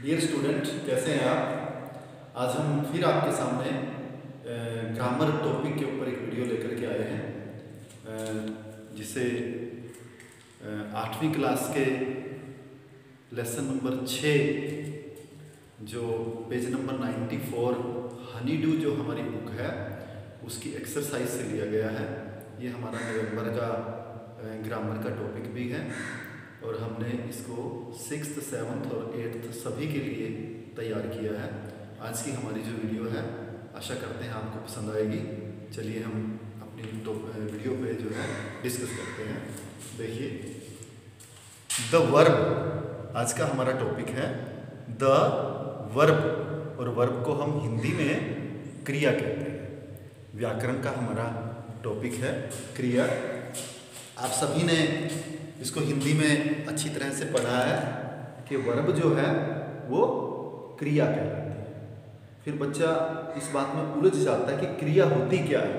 Dear student, कैसे हैं आप। आज हम फिर आपके सामने ग्रामर टॉपिक के ऊपर एक वीडियो लेकर के आए हैं, जिसे 8वीं क्लास के लेसन नंबर 6 जो पेज नंबर 94 हनी डू जो हमारी बुक है उसकी एक्सरसाइज से लिया गया है। ये हमारा नवंबर का ग्रामर का टॉपिक भी है और हमने इसको 6th, 7th और 8th सभी के लिए तैयार किया है। आज की हमारी जो वीडियो है आशा करते हैं आपको पसंद आएगी। चलिए हम अपनी वीडियो पे जो है डिस्कस करते हैं। देखिए, द वर्ब आज का हमारा टॉपिक है, द वर्ब, और वर्ब को हम हिंदी में क्रिया कहते हैं। व्याकरण का हमारा टॉपिक है क्रिया। आप सभी ने इसको हिंदी में अच्छी तरह से पढ़ा है कि वर्ब जो है वो क्रिया कहलाती है। फिर बच्चा इस बात में उलझ जाता है कि क्रिया होती क्या है।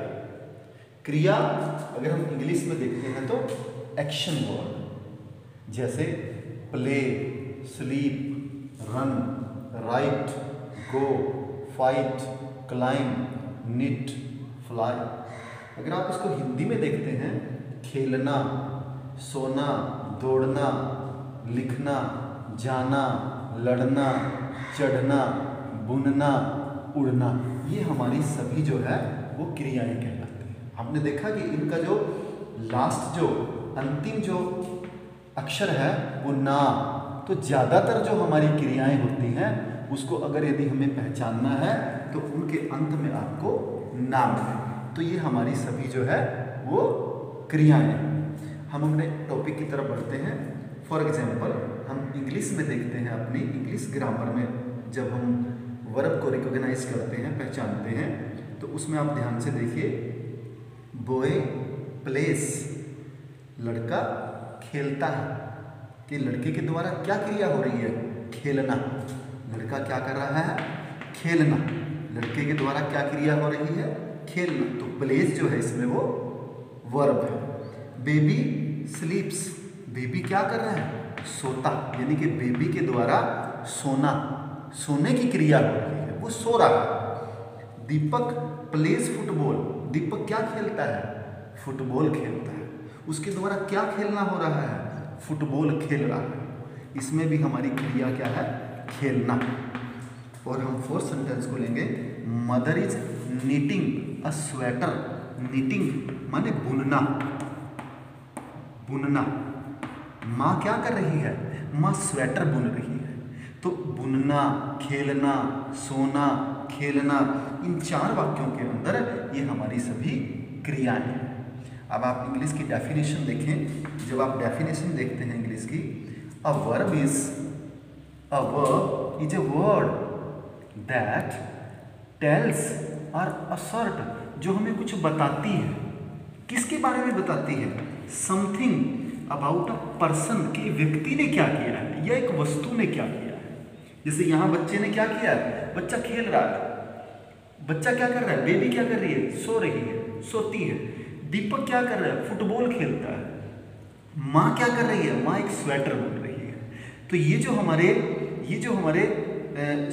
क्रिया अगर हम इंग्लिश में देखते हैं तो एक्शन वर्ड, जैसे प्ले, स्लीप, रन, राइट, गो, फाइट, क्लाइंब, निट, फ्लाई। अगर आप इसको हिंदी में देखते हैं, खेलना, सोना, दौड़ना, लिखना, जाना, लड़ना, चढ़ना, बुनना, उड़ना, ये हमारी सभी जो है वो क्रियाएं कहलाती हैं। हमने देखा कि इनका जो लास्ट जो अंतिम जो अक्षर है वो ना, तो ज़्यादातर जो हमारी क्रियाएं होती हैं उसको अगर यदि हमें पहचानना है तो उनके अंत में आपको ना मिले। तो ये हमारी सभी जो है वो क्रियाएं हैं। हम अपने टॉपिक की तरफ बढ़ते हैं। फॉर एग्जांपल हम इंग्लिश में देखते हैं, अपनी इंग्लिश ग्रामर में जब हम वर्ब को रिकॉग्नाइज करते हैं, पहचानते हैं, तो उसमें आप ध्यान से देखिए, बॉय प्लेस, लड़का खेलता है, कि लड़के के द्वारा क्या क्रिया हो रही है, खेलना। लड़का क्या कर रहा है, खेलना। लड़के के द्वारा क्या क्रिया हो रही है, खेलना। तो प्लेस जो है इसमें वो वर्ब है। बेबी स्लीप्स, बेबी क्या कर रहा है, सोता, यानी कि बेबी के द्वारा सोना, सोने की क्रिया हो रही है, वो सो रहा है। दीपक प्लेज फुटबॉल, दीपक क्या खेलता है, फुटबॉल खेलता है। उसके द्वारा क्या खेलना हो रहा है, फुटबॉल खेल रहा है। इसमें भी हमारी क्रिया क्या है, खेलना। और हम फोर्थ सेंटेंस को लेंगे, mother is knitting a sweater. Knitting माने बुनना, बुनना। माँ क्या कर रही है, माँ स्वेटर बुन रही है। तो बुनना, खेलना, सोना, खेलना, इन 4 वाक्यों के अंदर ये हमारी सभी क्रियाएं हैं। अब आप इंग्लिश की डेफिनेशन देखें। जब आप डेफिनेशन देखते हैं इंग्लिश की, a verb is a word that tells और असर्ट, जो हमें कुछ बताती है। किसके बारे में बताती है, समथिंग अबाउट अ पर्सन, कि व्यक्ति ने क्या किया है या एक वस्तु ने क्या किया है। जैसे यहाँ बच्चे ने क्या किया है, बच्चा खेल रहा है। बच्चा क्या कर रहा है, बेबी क्या कर रही है, सो रही है, सोती है। दीपक क्या कर रहा है, फुटबॉल खेलता है। माँ क्या कर रही है, माँ एक स्वेटर बुन रही है। तो ये जो हमारे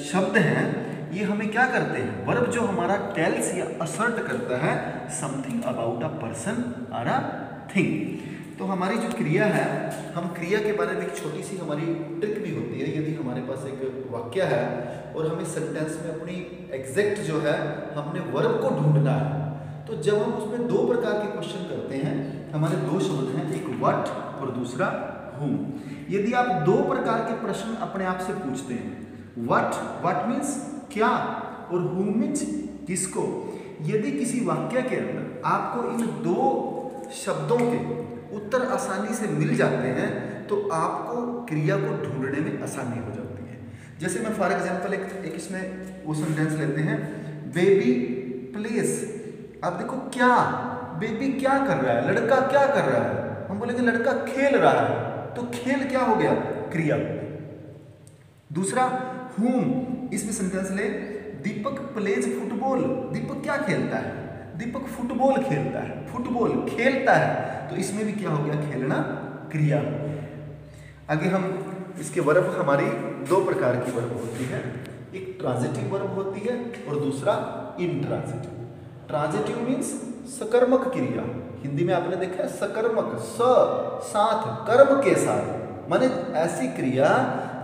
शब्द हैं, ये हमें क्या करते हैं, वर्ब जो हमारा टेल्स या असर्ट करता है समथिंग अबाउट अ पर्सन और अ थिंग। तो हमारी जो क्रिया है, हम क्रिया के बारे में एक छोटी सी हमारी ट्रिक भी होती है। यदि हमारे पास एक वाक्य है और हमें सेंटेंस में अपनी एग्जैक्ट जो है हमने वर्ब को ढूंढना है, तो जब हम उसमें 2 प्रकार के क्वेश्चन करते हैं, हमारे 2 शब्द हैं, एक व्हाट और दूसरा whom। यदि आप 2 प्रकार के प्रश्न अपने आप से पूछते हैं, व्हाट मीन्स क्या, और whom मीन्स किसको। यदि किसी वाक्य के अंदर आपको इन 2 शब्दों के उत्तर आसानी से मिल जाते हैं तो आपको क्रिया को ढूंढने में आसानी हो जाती है। जैसे मैं फॉर एग्जांपल एक इसमें वो सेंटेंस लेते हैं, बेबी प्लेस। आप देखो, क्या, बेबी क्या कर रहा है, लड़का क्या कर रहा है, हम बोलेंगे लड़का खेल रहा है। तो खेल क्या हो गया, क्रिया हो गई। दूसरा whom, इसमें सेंटेंस ले, दीपक प्लेज फुटबॉल। दीपक क्या खेलता है, दीपक फुटबॉल खेलता है, फुटबॉल खेलता है। तो इसमें भी क्या हो गया, खेलना क्रिया हो गई। आगे हम इसके वर्ब, हमारी दो प्रकार की वर्ब होती है, एक ट्रांजिटिव वर्ब होती है और दूसरा इनट्रांजिटिव। ट्रांजिटिव मीन्स सकर्मक क्रिया, हिंदी में आपने देखा है सकर्मक, साथ कर्म के साथ, माने ऐसी क्रिया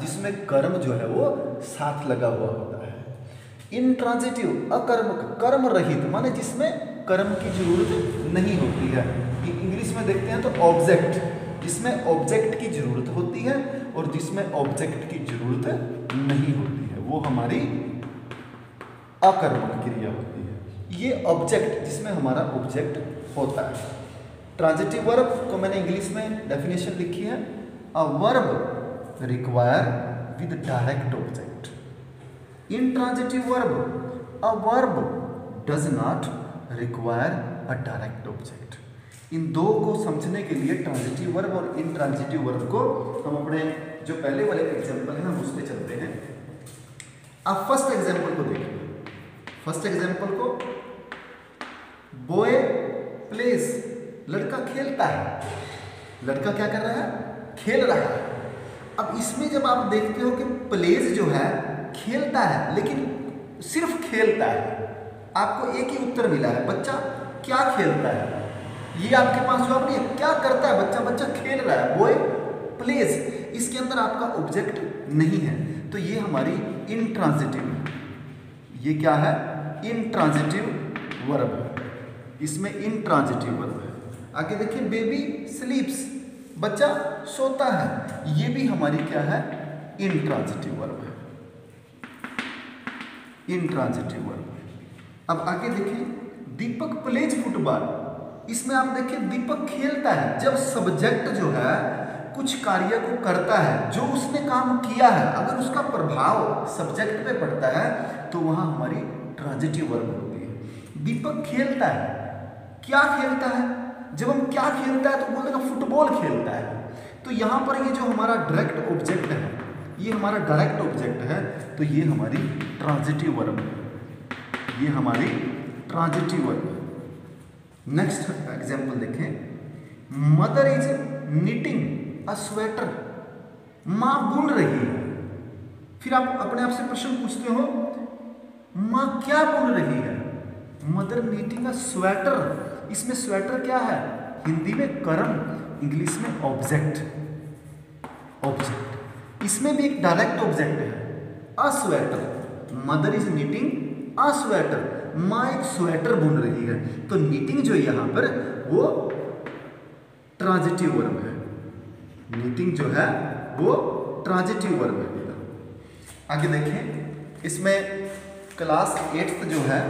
जिसमें कर्म जो है वो साथ लगा हुआ होता है। इनट्रांजिटिव अकर्मक, कर्म रहित, माने जिसमें कर्म की जरूरत नहीं होती है। इंग्लिश में देखते हैं तो ऑब्जेक्ट, जिसमें ऑब्जेक्ट की जरूरत होती है और जिसमें ऑब्जेक्ट की जरूरत नहीं होती है वो हमारी अकर्मक क्रिया होती है। ये ऑब्जेक्ट जिसमें हमारा ऑब्जेक्ट होता है। ट्रांजिटिव वर्ब को मैंने इंग्लिश में डेफिनेशन लिखी है, a verb require with direct object. Intransitive verb, a verb does not require a direct object. इन दो को समझने के लिए ट्रांजिटिव वर्ब और इनट्रांजिटिव वर्ब को हम अपने जो पहले वाले एग्जांपल हैं हम उस पर चलते हैं। अब फर्स्ट एग्जांपल को देखिए। फर्स्ट एग्जांपल को, बॉय प्लेस, लड़का खेलता है। लड़का क्या कर रहा है? खेल रहा है। अब इसमें जब आप देखते हो कि प्लेस जो है खेलता है, लेकिन सिर्फ खेलता है, आपको एक ही उत्तर मिला है, बच्चा क्या खेलता है। ये आपके पास जवाब नहीं है, क्या करता है बच्चा? बच्चा खेल रहा है, बॉय प्लेस। इसके अंदर आपका ऑब्जेक्ट नहीं है, तो ये हमारी इनट्रांजिटिव, ये क्या है? इनट्रांजिटिव वर्ब है, इसमें इनट्रांजिटिव वर्ब है। आगे देखिए, बेबी स्लीप्स, बच्चा सोता है, ये भी हमारी क्या है? इनट्रांजिटिव वर्ब है, इनट्रांजिटिव वर्ब। अब आगे देखिए, दीपक प्लेज फुटबॉल, इसमें आप देखिए दीपक खेलता है। जब सब्जेक्ट जो है कुछ कार्य को करता है, जो उसने काम किया है, अगर उसका प्रभाव सब्जेक्ट पे पड़ता है तो वहां हमारी ट्रांजिटिव वर्ब होती है। दीपक खेलता है, क्या खेलता है? जब हम क्या खेलता है तो बोलेगा फुटबॉल खेलता है। तो यहाँ पर ये जो हमारा डायरेक्ट ऑब्जेक्ट है, ये हमारा डायरेक्ट ऑब्जेक्ट है, तो ये हमारी ट्रांजिटिव वर्ब है, ये हमारी ट्रांजिटिव वर्ब है। नेक्स्ट एग्जाम्पल देखें, mother is knitting a sweater, माँ बुन रही है। फिर आप अपने आप से प्रश्न पूछते हो, माँ क्या बुन रही है? मदर नीटिंग अ स्वेटर, इसमें स्वेटर क्या है? हिंदी में कर्म, इंग्लिश में ऑब्जेक्ट, ऑब्जेक्ट। इसमें भी एक डायरेक्ट ऑब्जेक्ट है, a sweater. Mother is knitting a sweater, माँ एक स्वेटर बुन रही है। तो नीटिंग जो यहाँ पर वो ट्रांजिटिव वर्ब है, नीटिंग जो है वो ट्रांजिटिव वर्ब है। आगे देखें, इसमें क्लास 8th जो है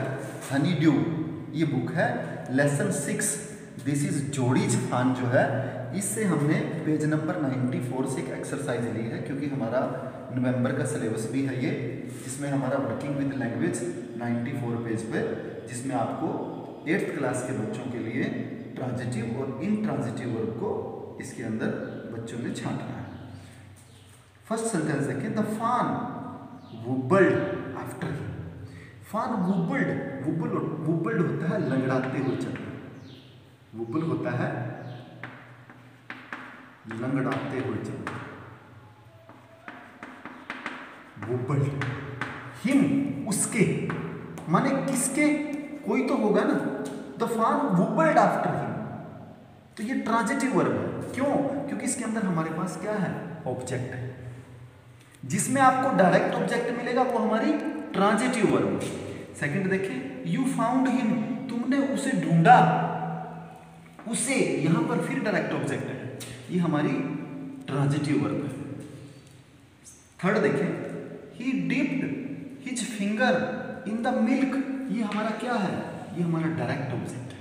हनी ड्यू, ये बुक है, लेसन 6 दिस इज जोड़ीज खान जो है, इससे हमने पेज नंबर 94 से एक एक्सरसाइज ली है, क्योंकि हमारा नवंबर का सिलेबस भी है ये, जिसमें हमारा वर्किंग विद लैंग्वेज 94 पेज पे, जिसमें आपको 8th क्लास के बच्चों के लिए ट्रांजिटिव और इनट्रांजिटिव वर्ब को इसके अंदर बच्चों ने छांटना है। फर्स्ट सेंटेंस देखें, द फान वुबल्ड आफ्टर हिम। फान वुबल्ड, वुबल्ड होता है लंगड़ाते हुए चलना, वुबल होता है लंगड़ाते हुए चलना, वुबल्ड। हिम उसके, माने किसके? कोई तो होगा ना। द फान वुबल्ड आफ्टर हिम, तो ये ट्रांजिटिव वर्ब है। क्यों? क्योंकि इसके अंदर हमारे पास क्या है? ऑब्जेक्ट है। जिसमें आपको डायरेक्ट ऑब्जेक्ट मिलेगा वो हमारी ट्रांजिटिव वर्ब। सेकंड देखिए, यू फाउंड हिम, तुमने उसे ढूंढा, उसे, यहां पर फिर डायरेक्ट ऑब्जेक्ट है, ये हमारी ट्रांजिटिव वर्ब है। थर्ड देखें, ही dipped his finger in the milk, ये हमारा क्या है? ये हमारा डायरेक्ट ऑब्जेक्ट है।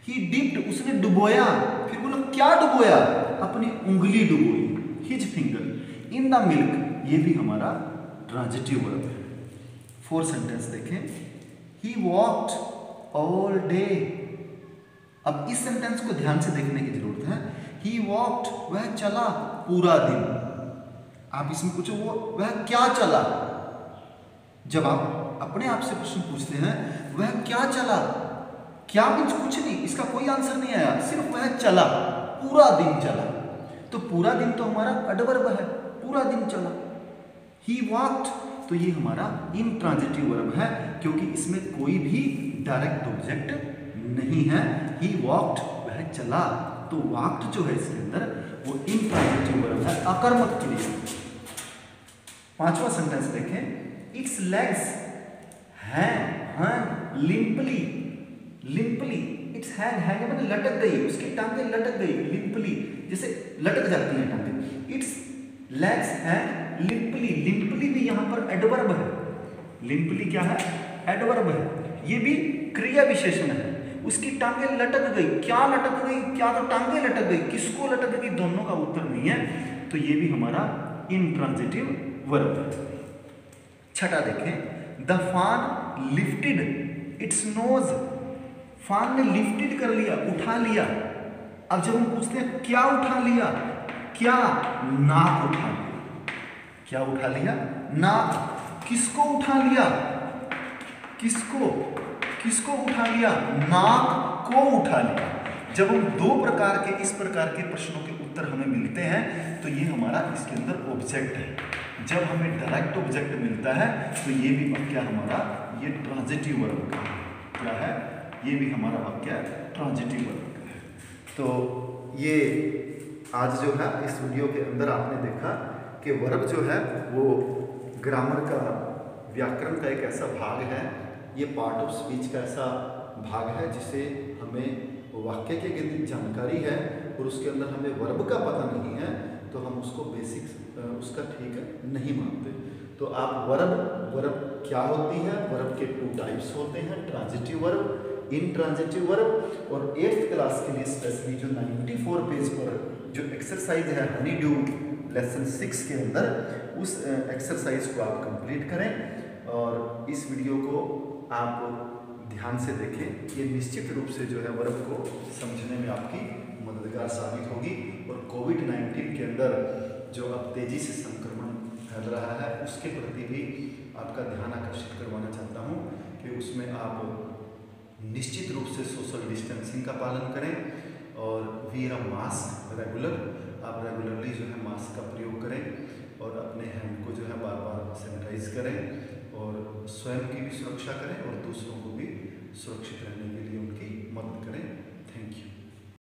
ही डिप्ड, उसने डुबोया, फिर बोलो क्या डुबोया? अपनी उंगली डुबोई, his finger in the milk, ये भी हमारा ट्रांजिटिव वर्ब है। फोर्थ सेंटेंस देखें, ही वॉक्ड ऑल डे। अब इस सेंटेंस को ध्यान से देखने की जरूरत है। ही वॉक्ड, वह चला पूरा दिन। आप इसमें पूछो वो वह क्या चला? जब आप अपने आप से प्रश्न पूछते हैं वह क्या चला, क्या मीन्स कुछ नहीं, इसका कोई आंसर नहीं आया, सिर्फ वह चला, पूरा दिन चला। तो पूरा दिन तो हमारा एडवर्ब है, पूरा दिन चला। ही वॉक्ड, तो ये हमारा इंट्रांजिटिव वर्ब है क्योंकि इसमें कोई भी डायरेक्ट ऑब्जेक्ट नहीं है। ही वॉक्ड, वह चला, तो वॉक्ड जो है इसके अंदर वो इंट्रांजिटिव वर्ब है, अकर्मक क्रिया। पांचवा सेंटेंस देखें, its legs hang limply, limply, its hang, hang मैंने लटक गई, उसकी टांगें लटक गई, लिंपली जैसे लटक जाती हैं टांगें। इट्स लेग्स हैंग लिंपली, लिंपली भी यहाँ पर एडवर्ब है, लिंपली क्या है, एडवर्ब है, ये भी क्रिया विशेषण है। उसकी टांगें लटक गई, क्या लटक गई, क्या तो टांगें लटक गई, किसको लटक गई, दोनों का उत्तर नहीं है, तो ये भी हमारा इंट्रांजिटिव वर्ब है। छठा देखें, द फान लिफ्टेड इट्स नोज, फान ने लिफ्टेड कर लिया, उठा लिया। अब जब हम पूछते हैं क्या उठा लिया, क्या, नाक उठा लिया, क्या उठा लिया, नाक। किसको उठा लिया, किसको, किसको उठा लिया, नाक को उठा लिया। जब हम दो प्रकार के इस प्रकार के प्रश्नों के उत्तर हमें मिलते हैं तो ये हमारा इसके अंदर ऑब्जेक्ट है। जब हमें डायरेक्ट ऑब्जेक्ट मिलता है तो ये भी वाक्य हमारा, ये ट्रांजिटिव वर्ब का क्या है, ये भी हमारा वाक्य ट्रांजिटिव वर्ब का है। तो ये आज जो है इस वीडियो के अंदर आपने देखा कि वर्ब जो है वो ग्रामर का, व्याकरण का एक ऐसा भाग है, ये पार्ट ऑफ स्पीच का ऐसा भाग है जिसे हमें वाक्य की यदि जानकारी है और उसके अंदर हमें वर्ब का पता नहीं है तो हम उसको बेसिक्स उसका ठीक नहीं मानते। तो आप वर्ब क्या होती है, वर्ब के 2 टाइप्स होते हैं, ट्रांजिटिव वर्ब, इंट्रांजिटिव वर्ब। और 8th क्लास के लिए स्पेशली जो 94 पेज पर जो एक्सरसाइज है हनी ड्यू लेसन 6 के अंदर, उस एक्सरसाइज को आप कंप्लीट करें और इस वीडियो को आप ध्यान से देखें। ये निश्चित रूप से जो है वर्ब को समझने में आपकी मददगार साबित होगी। और कोविड-19 के अंदर जो अब तेज़ी से संक्रमण फैल रहा है उसके प्रति भी आपका ध्यान आकर्षित करवाना चाहता हूँ कि उसमें आप निश्चित रूप से सोशल डिस्टेंसिंग का पालन करें और वियर अ मास्क रेगुलर, आप रेगुलरली जो है मास्क का प्रयोग करें और अपने हैंड को जो है बार बार सैनिटाइज करें और स्वयं की भी सुरक्षा करें और दूसरों को भी सुरक्षित रहने के लिए उनकी मदद करें। Thank you.